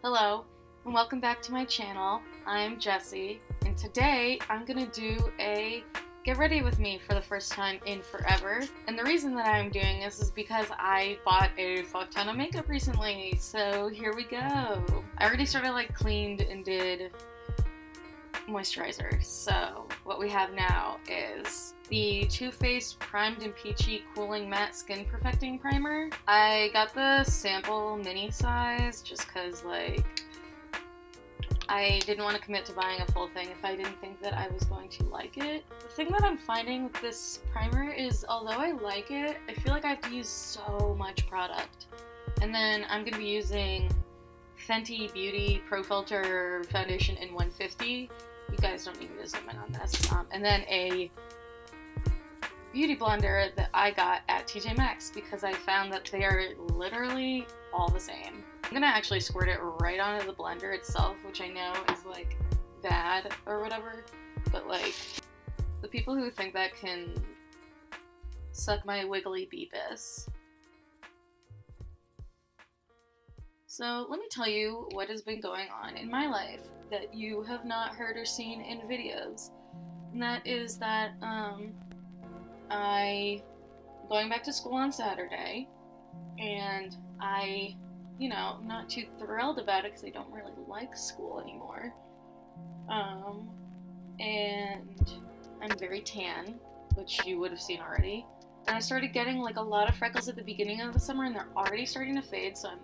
Hello, and welcome back to my channel. I'm Jessi, and today I'm gonna do a get ready with me for the first time in forever. And the reason that I'm doing this is because I bought a fuck ton of makeup recently, so here we go. I already started cleaned and did moisturizer, so what we have now is the Too Faced Primed and Peachy Cooling Matte Skin Perfecting Primer. I got the sample mini size just because I didn't want to commit to buying a full thing if I didn't think that I was going to like it. The thing that I'm finding with this primer is, although I like it, I feel like I have to use so much product. And then I'm going to be using Fenty Beauty Pro Filter Foundation in 150. You guys don't need me to zoom in on this. And then a beauty blender that I got at TJ Maxx because I found that they are literally all the same. I'm gonna actually squirt it right onto the blender itself, which I know is bad or whatever, but the people who think that can suck my wiggly beepus. So let me tell you what has been going on in my life that you have not heard or seen in videos. And that is that I going back to school on Saturday, and I'm not too thrilled about it because I don't really like school anymore. And I'm very tan, which you would have seen already. And I started getting a lot of freckles at the beginning of the summer, and they're already starting to fade, so I'm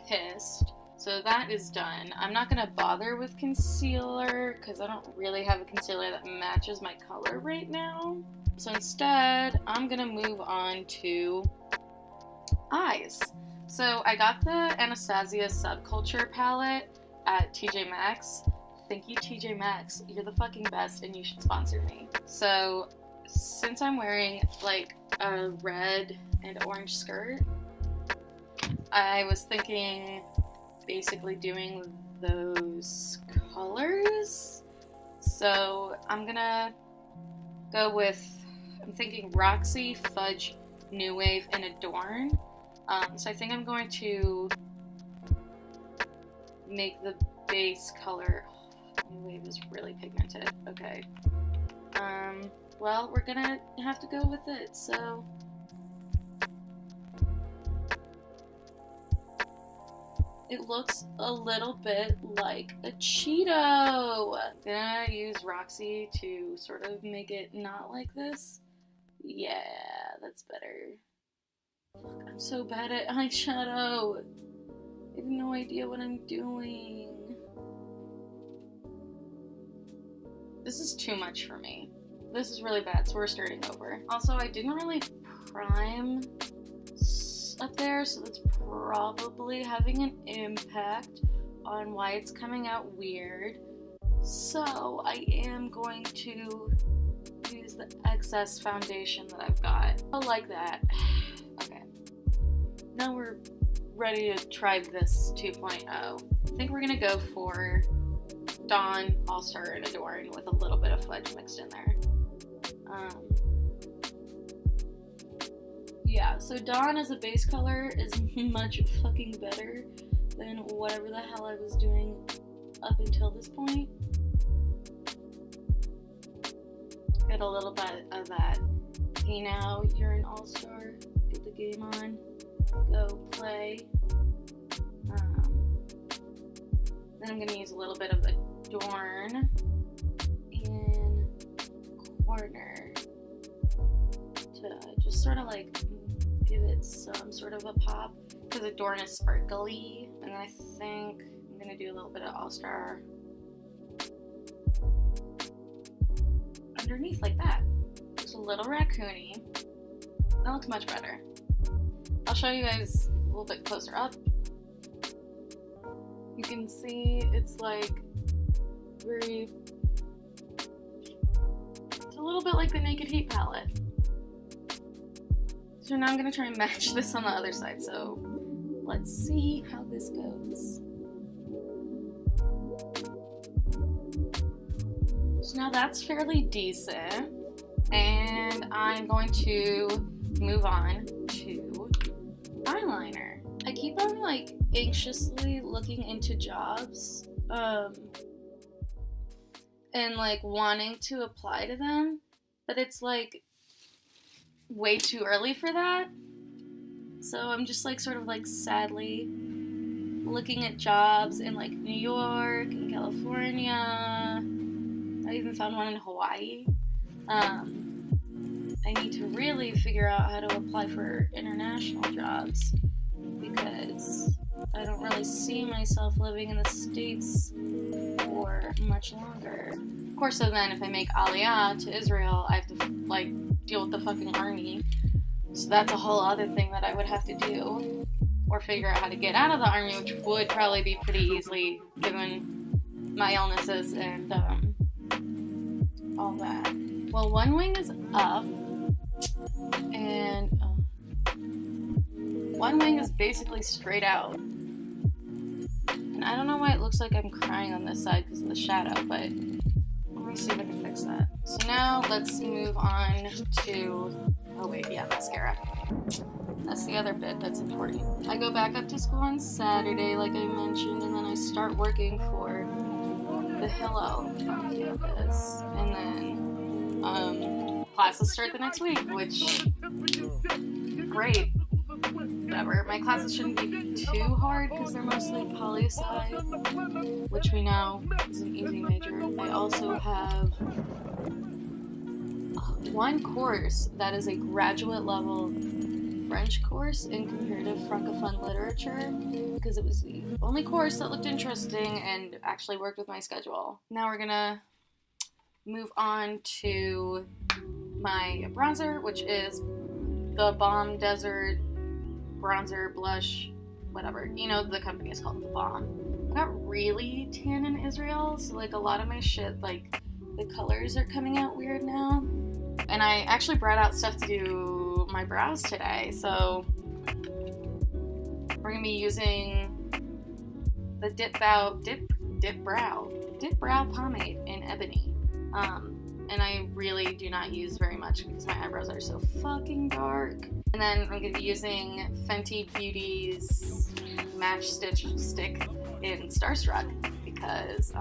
pissed. So that is done. I'm not gonna bother with concealer because I don't really have a concealer that matches my color right now. So instead, I'm gonna move on to eyes. So I got the Anastasia Subculture palette at TJ Maxx. Thank you, TJ Maxx. You're the fucking best and you should sponsor me. So since I'm wearing a red and orange skirt, I was thinking basically doing those colors. So I'm gonna go with, I'm thinking Roxy, Fudge, New Wave, and Adorn. So I think I'm going to make the base color, New Wave is really pigmented, okay. Well, we're gonna have to go with it, so. It looks a little bit like a Cheeto. I'm gonna use Roxy to sort of make it not like this. Yeah, that's better. Fuck, I'm so bad at eyeshadow. I have no idea what I'm doing. This is too much for me. This is really bad, so we're starting over. Also, I didn't really prime up there, so that's probably having an impact on why it's coming out weird. So I am going to use the excess foundation that I've got. I like that. Okay. Now we're ready to try this 2.0. I think we're gonna go for Dawn, All-Star, and Adorn with a little bit of Fudge mixed in there. Yeah, so Dawn as a base color is much fucking better than whatever the hell I was doing up until this point. Get a little bit of that. Hey, now you're an all-star. Get the game on. Go play. Then I'm gonna use a little bit of Adorn in corner to just sort of give it some sort of a pop, because Adorn is sparkly. And then I think I'm gonna do a little bit of All-Star underneath like that. Just a little raccoony. That looks much better. I'll show you guys a little bit closer up. You can see it's very, it's a little bit like the Naked Heat palette. So now I'm gonna try and match this on the other side, so let's see how this goes. So now that's fairly decent, and I'm going to move on to eyeliner. I keep on anxiously looking into jobs, and like wanting to apply to them, but it's like way too early for that. So I'm just like sort of like sadly looking at jobs in like New York and California. I even found one in Hawaii. I need to really figure out how to apply for international jobs because I don't really see myself living in the States for much longer. Of course, so then if I make Aliyah to Israel, I have to like deal with the fucking army. So that's a whole other thing that I would have to do. Or figure out how to get out of the army, which would probably be pretty easily given my illnesses and all that. Well, one wing is up, and one wing is basically straight out. And I don't know why it looks like I'm crying on this side because of the shadow, but let me see if I can fix that. So now let's move on to, oh wait, yeah, mascara. That's the other bit that's important. I go back up to school on Saturday, like I mentioned, and then I start working for the Hillo on campus. And then classes start the next week, which, great. Whatever. My classes shouldn't be too hard because they're mostly poli-sci, which we know is an easy major. I also have one course that is a graduate level French course in comparative francophone literature because it was the only course that looked interesting and actually worked with my schedule. Now we're gonna move on to my bronzer, which is the Balm Desert bronzer blush, whatever. You know, the company is called The Balm. I got really tan in Israel, so like a lot of my shit, like the colors are coming out weird now. And I actually brought out stuff to do my brows today, so we're gonna be using the Dip Brow pomade in Ebony, and I really do not use very much because my eyebrows are so fucking dark. And then I'm gonna be using Fenty Beauty's Match Stitch Stick in Starstruck because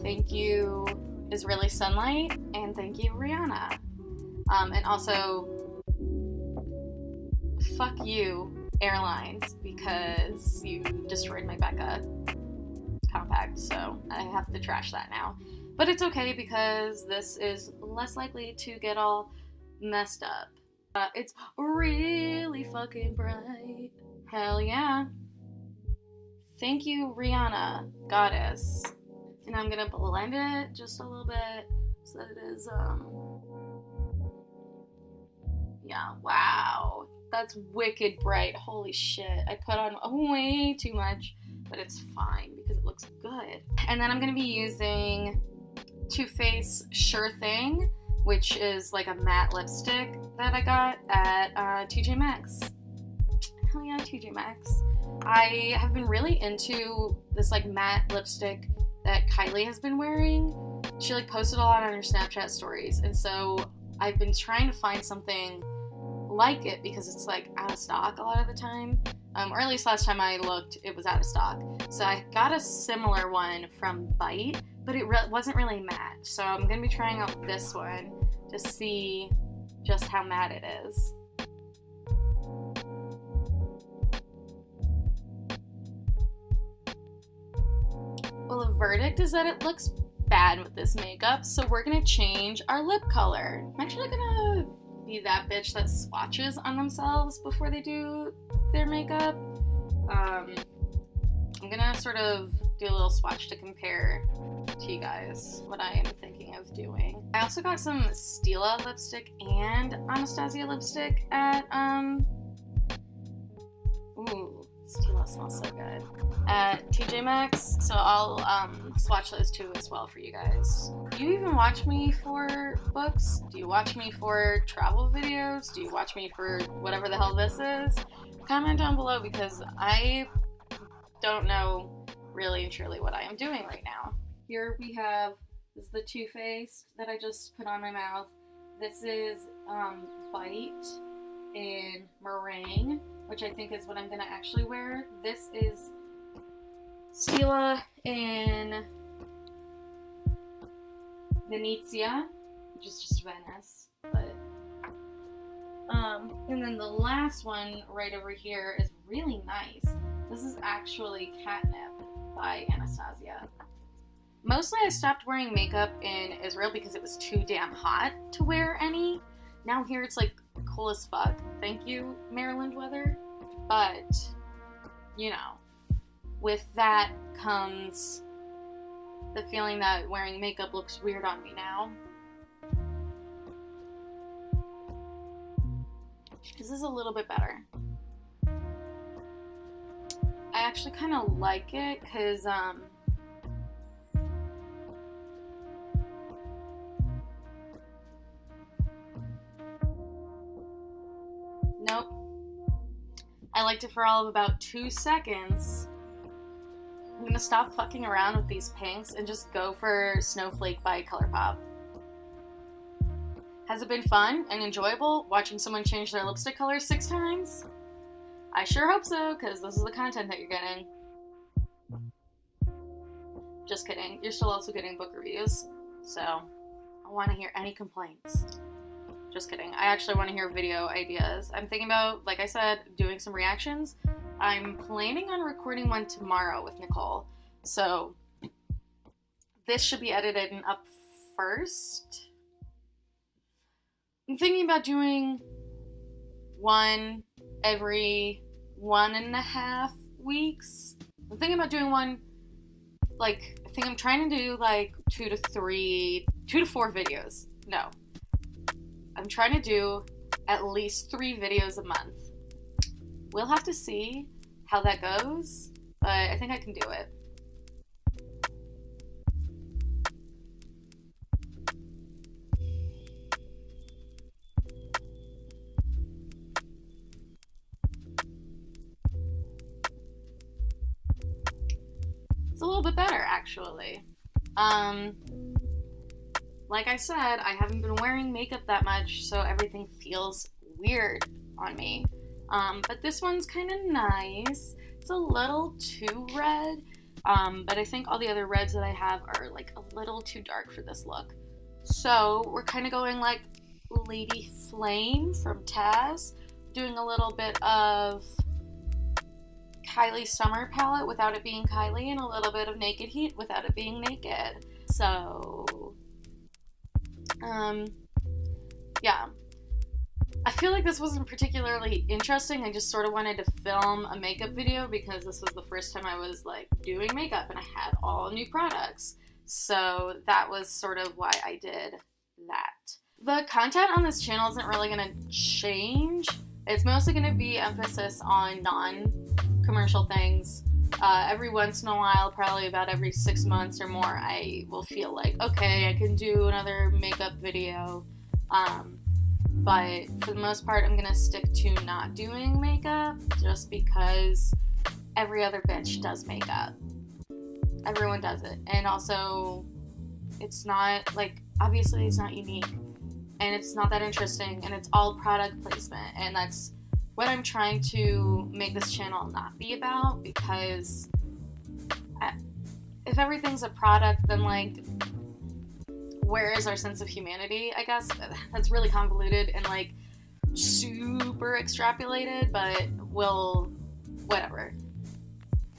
thank you Israeli Sunlight and thank you Rihanna. And also, fuck you, airlines, because you destroyed my Becca compact, so I have to trash that now. But it's okay because this is less likely to get all messed up. It's really fucking bright. Hell yeah. Thank you, Rihanna, goddess. And I'm gonna blend it just a little bit so that it is, yeah, wow, that's wicked bright. Holy shit, I put on way too much, but it's fine because it looks good. And then I'm gonna be using Too Faced Sure Thing, which is like a matte lipstick that I got at TJ Maxx. Hell yeah, TJ Maxx. I have been really into this like matte lipstick that Kylie has been wearing. She like posted a lot on her Snapchat stories, and so I've been trying to find something like it because it's like out of stock a lot of the time, or at least last time I looked it was out of stock. So I got a similar one from Bite, but it wasn't really matte, so I'm gonna be trying out this one to see just how matte it is. Well, the verdict is that it looks bad with this makeup, so we're gonna change our lip color. I'm actually gonna be that bitch that swatches on themselves before they do their makeup. I'm gonna sort of do a little swatch to compare to you guys what I am thinking of doing. I also got some Stila lipstick and Anastasia lipstick at ooh, Stila smells so good, at TJ Maxx, so I'll swatch those two as well for you guys. Do you even watch me for books? Do you watch me for travel videos? Do you watch me for whatever the hell this is? Comment down below because I don't know really and truly what I am doing right now. Here we have, this is the Too Faced that I just put on my mouth. This is Bite in Meringue. which I think is what I'm gonna actually wear. This is Stila in Venezia, which is just Venice, but and then the last one right over here is really nice. This is actually Catnip by Anastasia. Mostly I stopped wearing makeup in Israel because it was too damn hot to wear any. Now here it's like cool as fuck. Thank you, Maryland weather. But, you know, with that comes the feeling that wearing makeup looks weird on me now. This is a little bit better. I actually kind of like it because, nope. I liked it for all of about 2 seconds. I'm gonna stop fucking around with these pinks and just go for Snowflake by ColourPop. Has it been fun and enjoyable watching someone change their lipstick color 6 times? I sure hope so, because this is the content that you're getting. Just kidding. You're still also getting book reviews, so I want to hear any complaints. Just kidding. I actually want to hear video ideas. I'm thinking about, like I said, doing some reactions. I'm planning on recording one tomorrow with Nicole, so this should be edited and up first. I'm thinking about doing one every 1.5 weeks. I'm thinking about doing one, like, I think I'm trying to do like 2 to 4 videos. No. I'm trying to do at least 3 videos a month. We'll have to see how that goes, but I think I can do it. It's a little bit better, actually. Like I said, I haven't been wearing makeup that much, so everything feels weird on me. But this one's kind of nice. It's a little too red, but I think all the other reds that I have are like a little too dark for this look. So we're kind of going like Lady Flame from Taz, doing a little bit of Kylie Summer palette without it being Kylie, and a little bit of Naked Heat without it being naked. So, yeah. I feel like this wasn't particularly interesting. I just sort of wanted to film a makeup video because this was the first time I was like doing makeup and I had all new products. So that was sort of why I did that. The content on this channel isn't really going to change. It's mostly going to be emphasis on non-commercial things. Every once in a while, probably about every 6 months or more, I will feel like, okay, I can do another makeup video. But for the most part, I'm gonna stick to not doing makeup just because every other bitch does makeup. Everyone does it. And also, it's not, like, obviously it's not unique. And it's not that interesting. And it's all product placement. And that's what I'm trying to make this channel not be about, because if everything's a product, then, like, where is our sense of humanity, I guess? That's really convoluted and, like, super extrapolated, but whatever.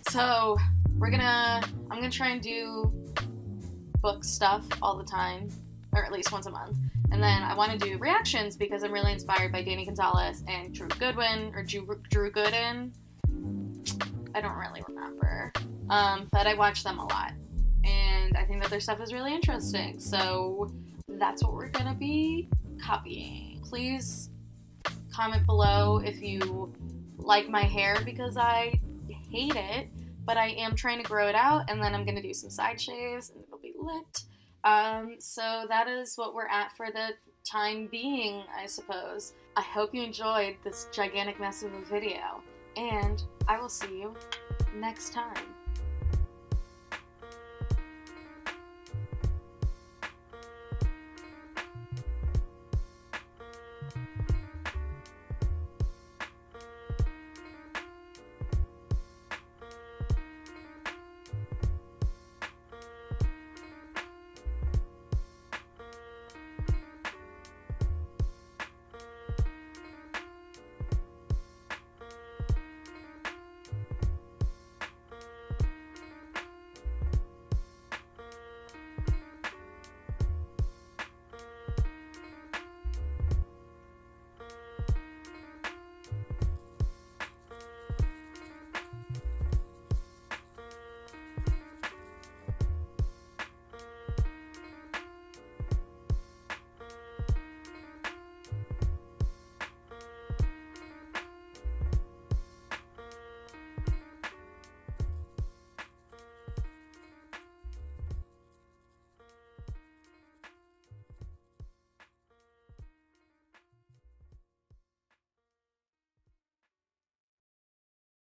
So, I'm gonna try and do book stuff all the time, or at least once a month. And then I want to do reactions because I'm really inspired by Danny Gonzalez and Drew Gooden. I don't really remember. But I watch them a lot. And I think that their stuff is really interesting. So that's what we're going to be copying. Please comment below if you like my hair, because I hate it. But I am trying to grow it out. And then I'm going to do some side shaves and it'll be lit. So that is what we're at for the time being, I suppose. I hope you enjoyed this gigantic mess of a video. And I will see you next time.